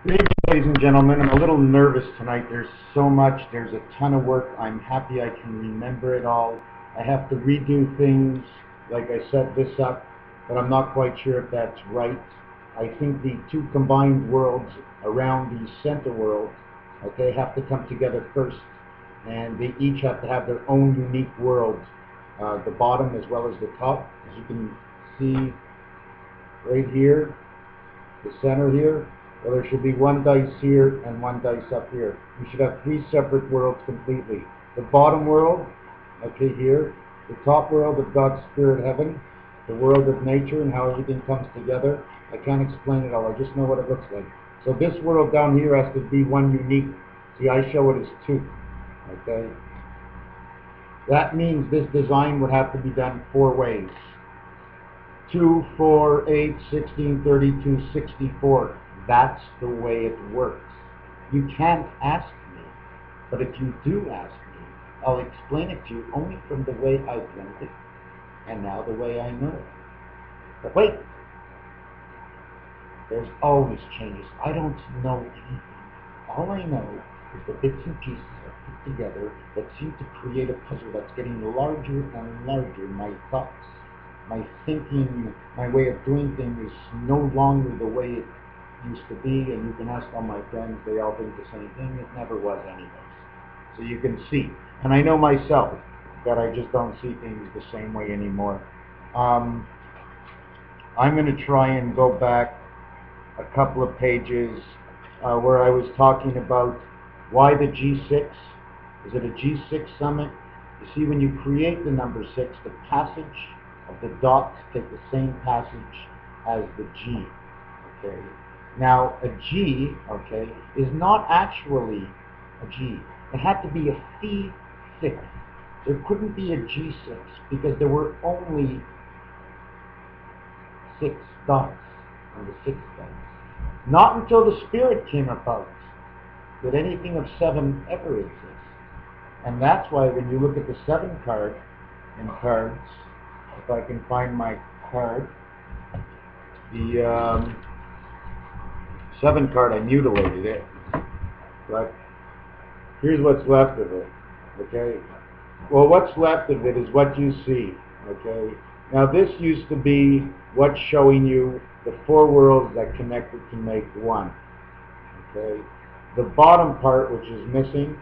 Good evening, ladies and gentlemen. I'm a little nervous tonight. There's so much. There's a ton of work. I'm happy I can remember it all. I have to redo things like I set this up, but I'm not quite sure if that's right. I think the two combined worlds around the center world, okay, have to come together first, and they each have to have their own unique world, the bottom as well as the top. As you can see right here, the center here. Well, there should be one dice here and one dice up here. You should have three separate worlds completely. The bottom world, okay, here. The top world of God's spirit heaven. The world of nature and how everything comes together. I can't explain it all. I just know what it looks like. So this world down here has to be one unique. See, I show it as two. Okay. That means this design would have to be done four ways. 2, 4, 8, 16, 32, 64. That's the way it works. You can't ask me, but if you do ask me, I'll explain it to you only from the way I've learned it, and now the way I know it. But wait, there's always changes. I don't know anything. All I know is the bits and pieces are put together that seem to create a puzzle that's getting larger and larger. My thoughts, my thinking, my way of doing things is no longer the way it used to be, and you can ask all my friends, they all think the same thing. It never was anyways. So you can see, and I know myself that I just don't see things the same way anymore. I'm going to try and go back a couple of pages where I was talking about why the G6. Is it a G6 summit? You see, when you create the number 6, the passage of the dots take the same passage as the G. Okay. Now, a G, okay, is not actually a G. It had to be a C6. There couldn't be a G6 because there were only 6 dots on the 6 dice. Not until the spirit came about did anything of 7 ever exist. And that's why when you look at the 7 card in cards, if I can find my card, the 7 card, I mutilated it, but here's what's left of it, okay? Well, what's left of it is what you see, okay? Now, this used to be what's showing you the 4 worlds that connected to make one, okay? The bottom part, which is missing,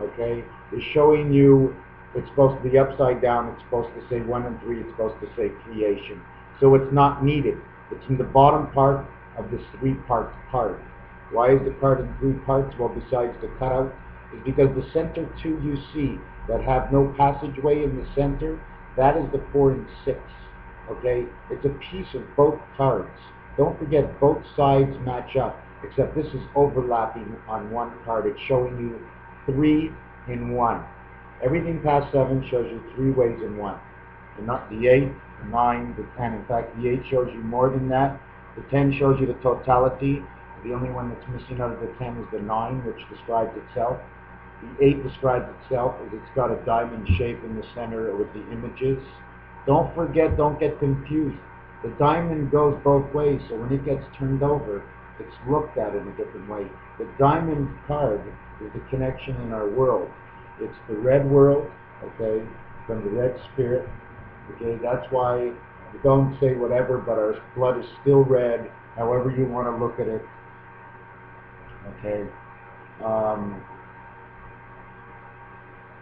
okay, is showing you it's supposed to be upside down. It's supposed to say 1 and 3. It's supposed to say creation. So it's not needed. It's in the bottom part of this 3-part card. Why is the card in 3 parts? Well, besides the cutout, is because the center 2 you see that have no passageway in the center, that is the 4 and 6. Okay? It's a piece of both cards. Don't forget, both sides match up, except this is overlapping on one card. It's showing you 3 in 1. Everything past 7 shows you 3 ways in 1. Not the 8, the 9, the 10. In fact, the 8 shows you more than that. The 10 shows you the totality. The only one that's missing out of the 10 is the 9, which describes itself. The 8 describes itself as it's got a diamond shape in the center with the images. Don't forget, don't get confused. The diamond goes both ways, so when it gets turned over, it's looked at in a different way. The diamond card is the connection in our world. It's the red world, okay, from the red spirit. Okay, that's why we don't say whatever, but our blood is still red, however you want to look at it. Okay.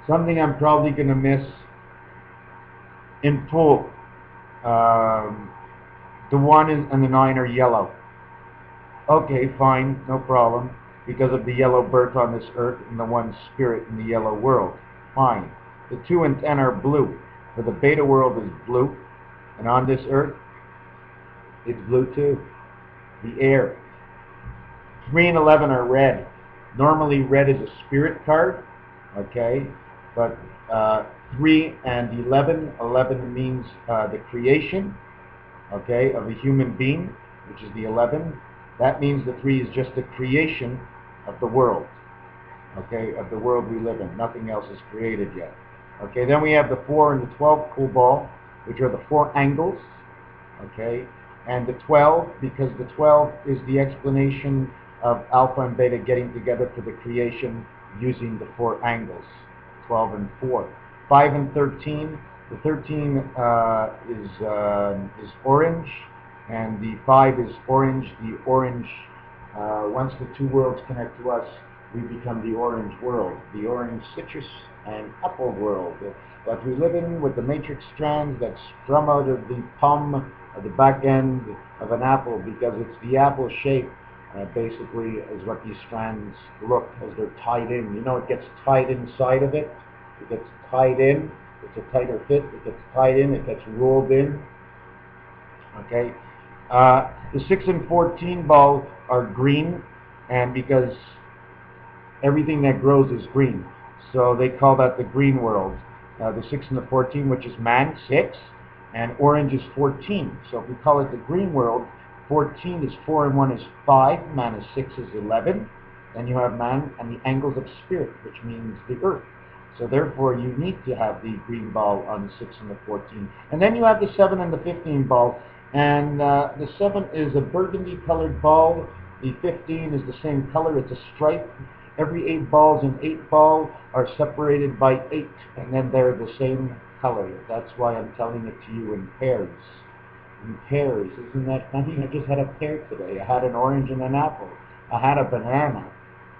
Something I'm probably going to miss in full. The 1 and the 9 are yellow. Okay, fine, no problem, because of the yellow birth on this earth and the 1 spirit in the yellow world. Fine. The 2 and 10 are blue. For the beta world is blue, and on this earth, it's blue too. The air. 3 and 11 are red. Normally red is a spirit card, okay, but 3 and 11, 11 means the creation, okay, of a human being, which is the 11. That means the 3 is just the creation of the world, okay, of the world we live in. Nothing else is created yet. Okay, then we have the 4 and the 12 cool ball, which are the 4 angles, okay, and the 12, because the 12 is the explanation of alpha and beta getting together for the creation using the 4 angles, 12 and 4. 5 and 13, the 13 is orange, and the 5 is orange. The orange, once the 2 worlds connect to us, we become the orange world, the orange citrus and apple world that we live in, with the matrix strands that strum out of the palm of the back end of an apple, because it's the apple shape basically is what these strands look as they're tied in. You know, it gets tied inside of it. It gets tied in. It's a tighter fit. It gets tied in. It gets rolled in. Okay. The 6 and 14 ball are green, and because everything that grows is green, so they call that the green world. The 6 and the 14, which is man, 6, and orange is 14. So if we call it the green world, 14 is 4 and 1 is 5, man is 6 is 11. Then you have man and the angles of spirit, which means the earth. So therefore you need to have the green ball on the 6 and the 14. And then you have the 7 and the 15 ball. And the 7 is a burgundy colored ball. The 15 is the same color. It's a stripe. Every 8 balls in 8 ball are separated by 8, and then they're the same color. That's why I'm telling it to you in pairs. In pairs. Isn't that funny? I just had a pear today. I had an orange and an apple. I had a banana,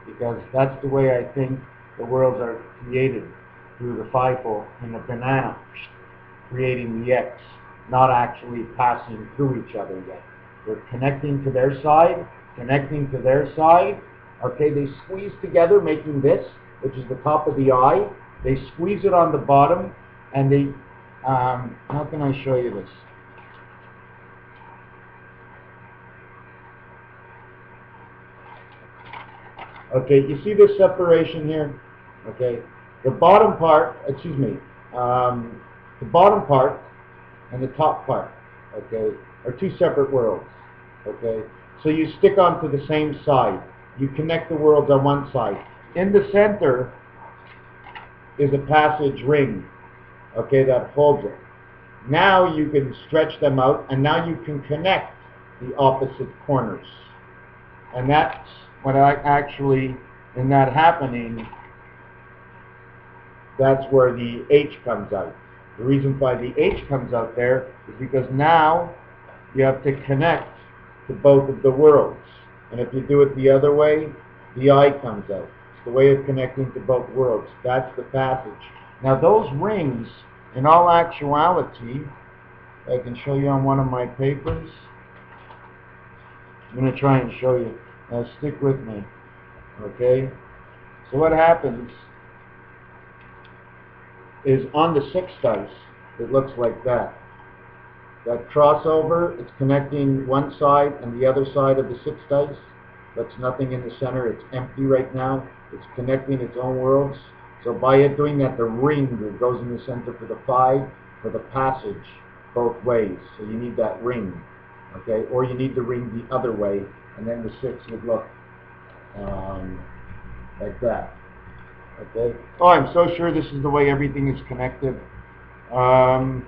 because that's the way I think the worlds are created, through the fivefold in the banana, creating the X, not actually passing through each other yet. They're connecting to their side, connecting to their side. Okay, they squeeze together, making this, which is the top of the eye. They squeeze it on the bottom, and they, how can I show you this? Okay, you see this separation here? Okay, the bottom part, the bottom part and the top part, okay, are 2 separate worlds, okay? So you stick onto the same side. You connect the worlds on one side. In the center is a passage ring, okay, that holds it. Now you can stretch them out, and now you can connect the opposite corners. And that's when in that happening, that's where the H comes out. The reason why the H comes out there is because now you have to connect to both of the worlds. And if you do it the other way, the I comes out. It's the way of connecting to both worlds. That's the passage. Now those rings, in all actuality, I can show you on one of my papers. I'm going to try and show you. Now stick with me. Okay? So what happens is on the 6 dice, it looks like that. That crossover, it's connecting one side and the other side of the 6 dice. That's nothing in the center. It's empty right now. It's connecting its own worlds. So by it doing that, the ring that goes in the center for the 5, for the passage, both ways. So you need that ring, okay? Or you need the ring the other way, and then the 6 would look like that, okay? Oh, I'm so sure this is the way everything is connected. Oh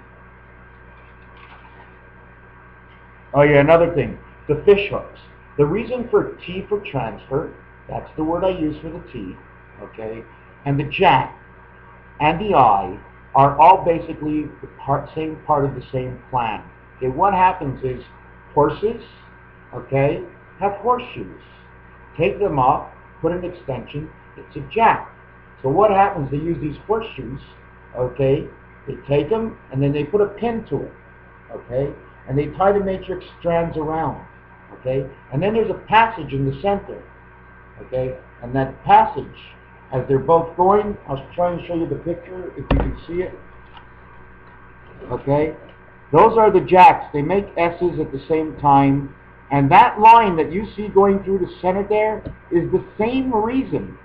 yeah, another thing, the fish hooks. The reason for T for transfer, that's the word I use for the T, okay, and the jack and the I are all basically the same part of the same plan. Okay, what happens is horses, okay, have horseshoes. Take them off, put an extension, it's a jack. So what happens, they use these horseshoes, okay, they take them and then they put a pin to it, okay, and they tie the matrix strands around, okay, and then there's a passage in the center, okay, and that passage, as they're both going, I'll try and show you the picture if you can see it, okay, those are the jacks. They make S's at the same time, and that line that you see going through the center there is the same reason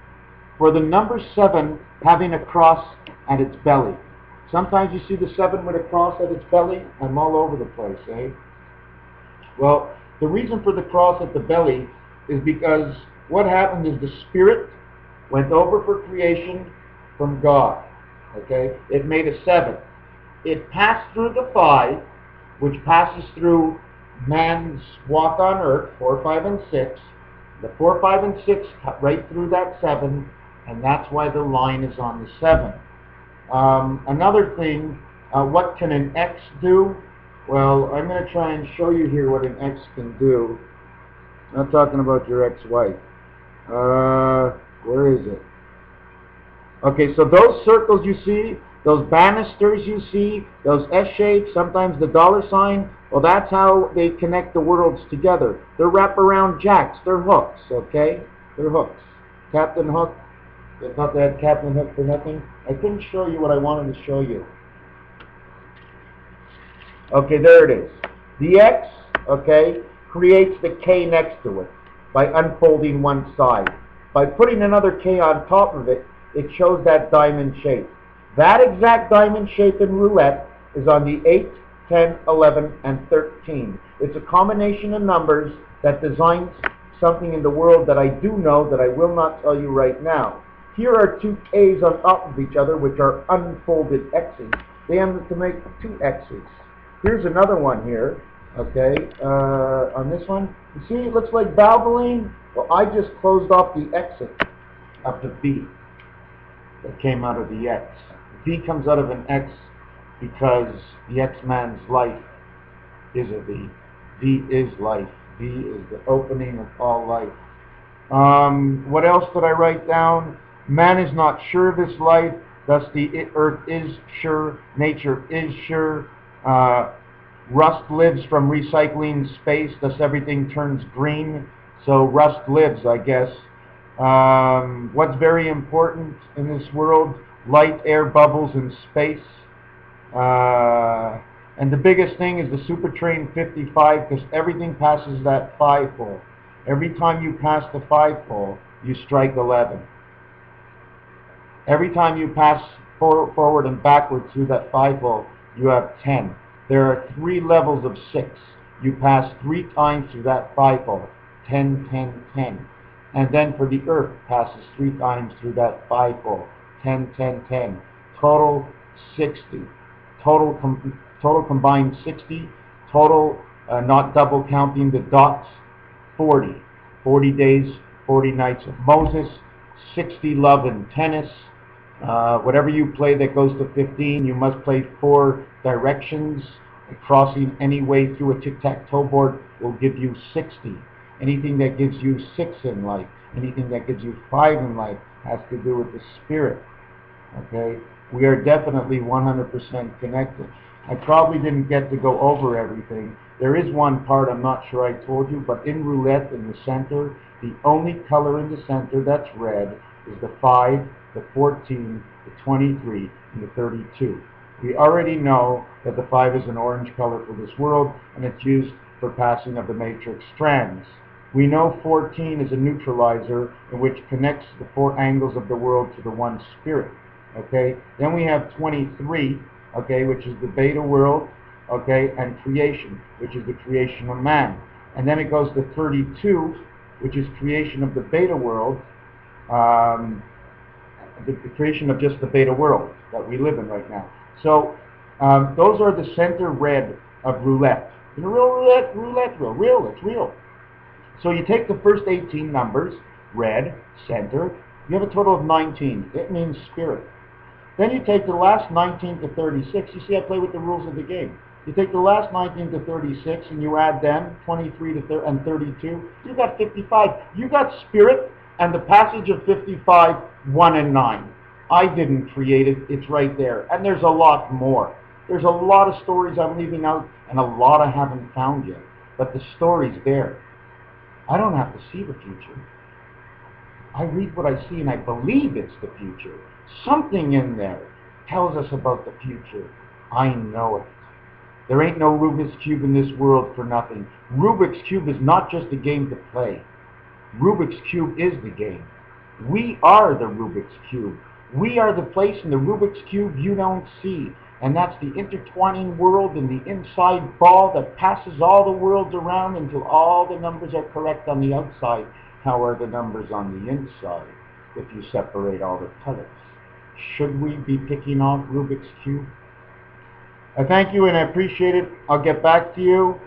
for the number 7 having a cross at its belly. Sometimes you see the 7 with a cross at its belly. I'm all over the place, eh? Well, the reason for the cross at the belly is because what happened is the Spirit went over for creation from God. Okay? It made a 7. It passed through the 5, which passes through man's walk on earth, 4, 5, and 6. The 4, 5, and 6 cut right through that 7, and that's why the line is on the 7. Another thing, what can an X do? Well, I'm going to try and show you here what an X can do. I'm not talking about your ex-wife. Where is it? Okay, so those circles you see, those banisters you see, those S-shapes, sometimes the dollar sign, well, that's how they connect the worlds together. They're wraparound jacks. They're hooks, okay? They're hooks. Captain Hook. They thought they had Captain Hook for nothing. I couldn't show you what I wanted to show you. Okay, there it is. The X, okay, creates the K next to it by unfolding one side. By putting another K on top of it, it shows that diamond shape. That exact diamond shape in roulette is on the 8, 10, 11, and 13. It's a combination of numbers that designs something in the world that I do know that I will not tell you right now. Here are 2 K's on top of each other, which are unfolded X's. They end to make 2 X's. Here's another one here, okay, on this one. You see, it looks like Valvoline. Well, I just closed off the exit of the V that came out of the X. V comes out of an X because the X-man's life is a V. V is life. V is the opening of all life. What else did I write down? Man is not sure of his life, thus the earth is sure, nature is sure. Rust lives from recycling space, thus everything turns green. So rust lives, I guess. What's very important in this world? Light, air, bubbles, and space. And the biggest thing is the Super Train 55, because everything passes that 5-pole. Every time you pass the 5-pole, you strike 11. Every time you pass forward and backward through that 5-pole, you have 10. There are 3 levels of 6. You pass 3 times through that 5-pole. 10, 10, 10. And then for the Earth, passes 3 times through that 5-pole. 10, 10, 10. Total 60. Total combined 60. Total, not double counting the dots, 40. 40 days, 40 nights of Moses. 60 love and tennis. Whatever you play that goes to 15, you must play 4 directions. Crossing any way through a tic-tac-toe board will give you 60. Anything that gives you 6 in life, anything that gives you 5 in life has to do with the spirit. Okay? We are definitely 100% connected. I probably didn't get to go over everything. There is one part I'm not sure I told you, but in roulette in the center, the only color in the center that's red is the 5, the 14, the 23, and the 32. We already know that the 5 is an orange color for this world, and it's used for passing of the matrix strands. We know 14 is a neutralizer in which connects the 4 angles of the world to the one spirit. Okay? Then we have 23, okay, which is the beta world, okay, and creation, which is the creation of man. And then it goes to 32, which is creation of the beta world, the creation of just the beta world that we live in right now. So those are the center red of roulette. In a real roulette, it's real. So you take the first 18 numbers, red, center, you have a total of 19. It means spirit. Then you take the last 19 to 36. You see, I play with the rules of the game. You take the last 19 to 36 and you add them, 23 to and 32. You got 55. You got spirit and the passage of 55, 1 and 9. I didn't create it. It's right there. And there's a lot more. There's a lot of stories I'm leaving out and a lot I haven't found yet. But the story's there. I don't have to see the future. I read what I see and I believe it's the future. Something in there tells us about the future. I know it. There ain't no Rubik's Cube in this world for nothing. Rubik's Cube is not just a game to play. Rubik's Cube is the game. We are the Rubik's Cube. We are the place in the Rubik's Cube you don't see. And that's the intertwining world and the inside ball that passes all the worlds around until all the numbers are correct on the outside. How are the numbers on the inside if you separate all the colors? Should we be picking off Rubik's Cube? I thank you and I appreciate it. I'll get back to you.